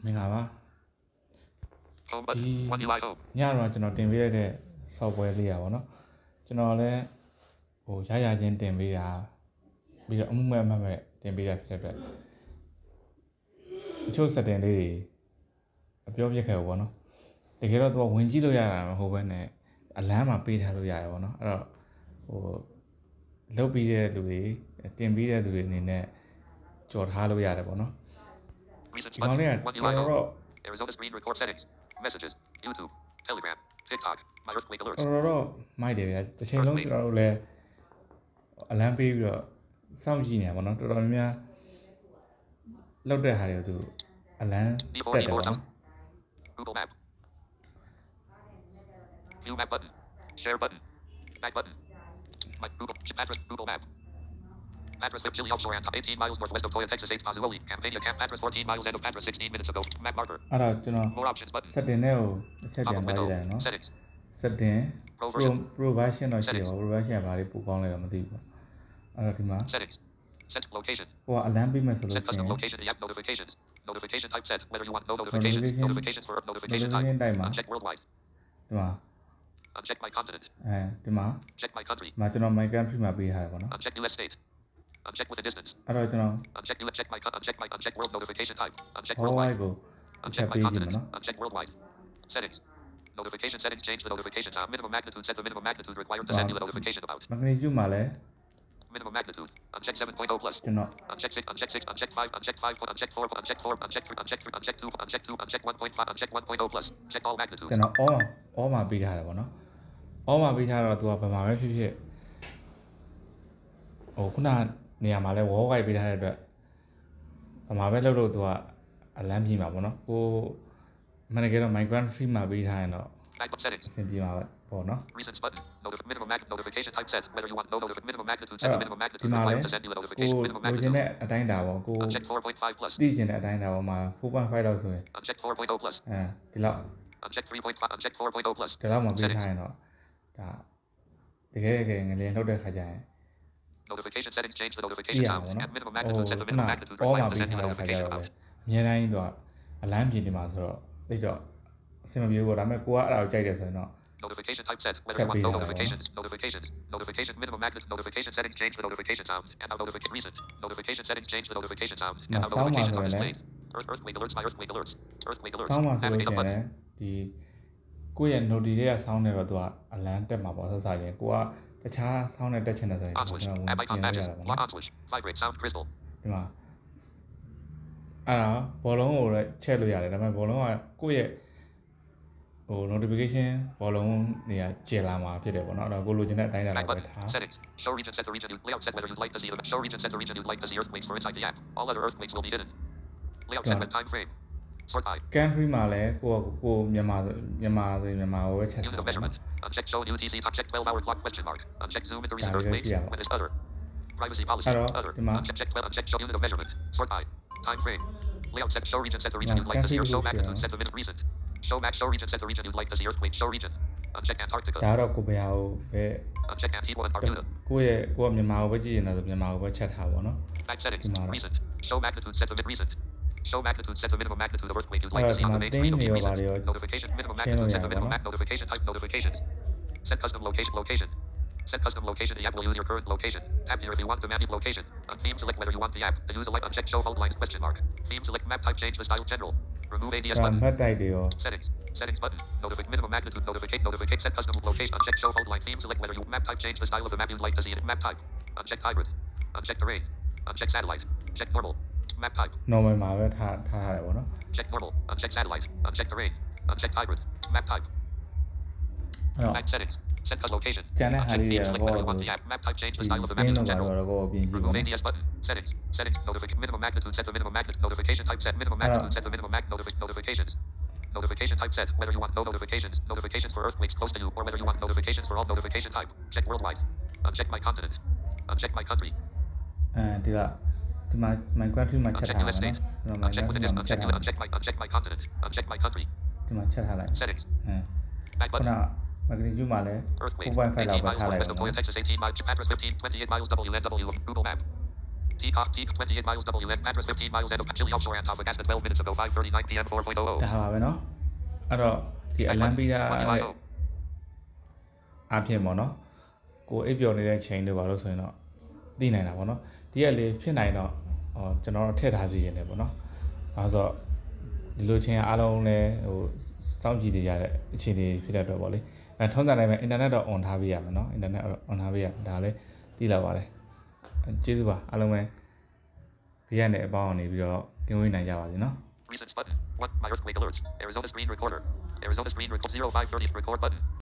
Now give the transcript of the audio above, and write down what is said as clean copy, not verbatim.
မင်္ဂလာပါဒီညတော့ကျွန်တော်တင်ပေးရတဲ့ software လေးရပါတော့ကျွန်တော်လည်းဟိုရချင်းတင်ပေးတာပြီးတော့အမှုမဲ့တင်ပေးတာဖြစ်တဲ့တချို့ setting လေးတွေအပြောပြခဲ့ပါဘောနော်တကယ်တော့သူကဝင်ကြည့်လို့ရတာမဟုတ်ဘဲနဲ့အလန်းမှာပေးထားလို့ရတယ်ပေါ့နော်အဲ့တော့ဟိုလုတ်ပြီးတဲ့လူတွေတင်ပြီးတဲ့လူတွေအနေနဲ့ကြော်ထားလို့ရတယ်ပေါ့နော်ဒီကောင်လေးကတော့ Arizona screen record settings messages YouTube Telegram TikTok my earthquake alerts တော့မိုက်တယ်ဗျာတစ်ချိန်လုံးကျွန်တော်တို့လည်းအလန်းပေးပြီးတော့စောင့်ကြည့်နေပါဘောနော်တော်တော်များများလောက်တဲ့ဟာတွေကိုသူအလန်းတက်တယ်ပေါ့နော် Google Map View Map button Share button Back button my Google Map Address with Chile offshore and 18 miles northwest of Toya, Texas 8 Pazueli. Campania Camp address 14 miles end of address 16 minutes ago. Map marker. အဲ့တော့ကျွန်တော် More options button. setting နဲ့ကိုတစ်ချက်ပြန်သွားရတယ်နော် Settings. setting pro version တော့ရှိတယ် pro version ကဘာလေးပိုကောင်းလဲတော့မသိဘူးအဲ့တော့ဒီမှာ Settings. Set location. ဟိုကအလန်းပေးမယ်ဆိုလို့ Set custom location the app notifications. Notification type set whether you want no notifications. Notifications for notification type. Uncheck worldwide. ဒီမှာ Uncheck my continent. ဒီမှာ Check my country. မှာကျွန်တော် my country မှာပေးထားတယ်ပေါ့နော် Uncheck US state. Uncheck with a distance. အဲ့တော့ကျွန်တော် Uncheck US check my uncheck world notification type. Uncheck worldwide worldwide. ကို Uncheck my continent. Uncheck worldwide. Settings. Notification settings change the notification time. Minimum magnitude set the minimum magnitude required to send you the notification about. magnitude မှာလဲ Minimum magnitude. Uncheck 7.0 plus. ကျွန်တော် Uncheck 6, uncheck 6, uncheck 5, uncheck 5, uncheck 4, uncheck 4, uncheck 3, uncheck 3, uncheck 2, uncheck 2, uncheck 1.5, uncheck 1.0 plus. Check all magnitudes. ကျွန်တော် all မှာပေးထားတယ်ပေါ့နော် all မှာပေးထားတော့သူကဘာမှပဲဖြစ်ဖြစ်ဟိုခုနနေရာမှာလဲ wall wide ပေးထားတဲ့အတွက်ဘာမှပဲလုပ်လို့သူကအလန်းပြင်ပါပေါ့နော်ကိုမနေ့ကတော့ migrant free မှာပေးထားရင်တော့ Backup settings. အဆင်ပြေမှာပေါ့နော် Recents button. Minimum notification type set. Whether you want no minimum magnitude set the minimum magnitude required to send you the notification. Minimum magnitude. အတိုင်းတာပေါ့ကို Uncheck 4.5 plus. သိကျင်တဲ့အတိုင်းတာပေါ့မှာ 4.5 လောက်ဆိုရင် Uncheck 4.0 plus. ဒီလောက် Uncheck 3.5. Uncheck 4.0 plus. ဒီလောက်မှာပေးထားရင်တော့ဒါတကယ်ငလျင်လောက်တဲ့ခါကျရင် Notification settings change the notification sound and minimum magnitude set the minimum magnitude required to send you the notification about. အများတိုင်းတော့အလန်းပြင်နေမှာဆိုတော့သိတော့အဆင်မပြေဘူးဒါပေမဲ့ကိုကအဲ့ဒါကိုကြိုက်တယ်ဆိုရင်တော့ Notification type set whether you want no notification minimum magnitude notification settings change the notification sound and how notification recent notification settings change the notification sound and how notifications are displayed. Earthquake alerts by earthquake alerts. Sound မှာဆိုလို့ရှိရင်ဒီကိုယ့်ရဲ့ note တွေကဆောင်းနေတော့သူကအလန်းတက်မှာပေါ့ဆက်စားရင်ကိုကတခြားဆောင်းနဲ့တက်ချင်တယ်ဆိုရင်ကျွန်တော်ဝင်ပြင်ရတာပေါ့နော် vibrate sound crystal ဒီမှာအဲ့ဒါဘောလုံးကိုလည်းချက်လို့ရတယ်ဒါပေမဲ့ဘောလုံးကကိုယ့်ရဲ့ဟို notification ဘောလုံးနေရာကျလာမှာဖြစ်တယ်ပေါ့နော်အဲ့တော့ကိုလိုချင်တဲ့အတိုင်းအတာလောက်ပဲထား settings show region set the region you layout set whether you'd like to see the show region set the region you'd like to see earthquakes for inside the app all other earthquakes will be hidden layout set with time frame sort by country မှာလည်းကိုမြန်မာဆိုမြန်မာကိုပဲချက် unit of measurement uncheck show UTC uncheck 12-hour clock question mark uncheck zoom into recent earthquakes when it's other privacy policy other uncheck show unit of measurement sort by time frame layout set show region set the region you'd like to see or show magnitude set the minute recent show region set the region you'd like to see earthquake show region uncheck Antarctica ဒါတော့ကိုဘယ်ဟာကိုပဲ uncheck Antigua and Barbuda ကိုမြန်မာကိုပဲကြည့်နေတာဆိုမြန်မာကိုပဲချက်ထားပါတော့ back settings recent show magnitude set the mid recent show magnitude set the minimum magnitude of earthquake you'd like to see on the main screen of the recent notification minimum magnitude set the minimum notification type notifications set custom location set custom location the app will use your current location tap here if you want to manage location on theme select whether you want the app to use a light uncheck show hold lines question mark theme select map type change the style general remove ADS button settings button minimum magnitude notificate set custom location uncheck show hold line theme select whether you map type change the style of the map you'd like to see it map type uncheck hybrid uncheck terrain uncheck satellite check normal map type normal မှာပဲထားရတယ်ပေါ့နော် check normal uncheck satellite uncheck terrain uncheck hybrid map type back settings set location uncheck theme select whether you want the app map type change the style of the map in general remove ADS button settings minimum magnitude set the minimum magnitude notification type set minimum magnitude set the minimum notifications notification type set whether you want no notifications for earthquakes close to you or whether you want notifications for all notification type check worldwide uncheck my continent uncheck my country ဒီကဒီမှာ my country မှာချက်ထားတယ်နော် uncheck with a distance uncheck my continent uncheck my country ဒီမှာချက်ထားလိုက် settings back button magnitude မှာလည်း 4.5 လောက်ပဲထားလိုက်ပါ Texas 18 miles address 15 28 miles WNW Google Map 28 miles WN address 15 miles end of Chile offshore Antofagasta 12 minutes ago 5:39 p.m. 4.00. ဒါပါပဲเนาะအဲ့တော့ဒီအလံပေးတာအဖြစ်ပေါ့เนาะကိုအိပ်ပျော်နေတဲ့ချိန်တွေပါလို့ဆိုရင်တော့သိနိုင်တာပေါ့เนาะဒီကလေဖြစ်နိုင်တော့ကျွန်တော်တို့ထည့်ထားစီရင်တယ်ပေါ့เนาะအဲဆိုဒီလိုချင်းအားလုံးလည်းဟိုစောင့်ကြည့်နေရတဲ့အခြေအနေဖြစ်တဲ့အတွက်ပေါ့လေအဲထုံးစံတိုင်းပဲ internet တော့ on ထားပေးရမယ်เนาะ internet on ထားပေးရဒါလည်းသိလာပါတယ်ကျေးဇူးပါအားလုံးပဲဘေးကနေအပေါင်းနေပြီးတော့ကင်းဝေးနိုင်ကြပါစေเนาะ Recent button. 1. My earthquake alerts. Arizona screen recorder. Arizona screen record 0530 record button.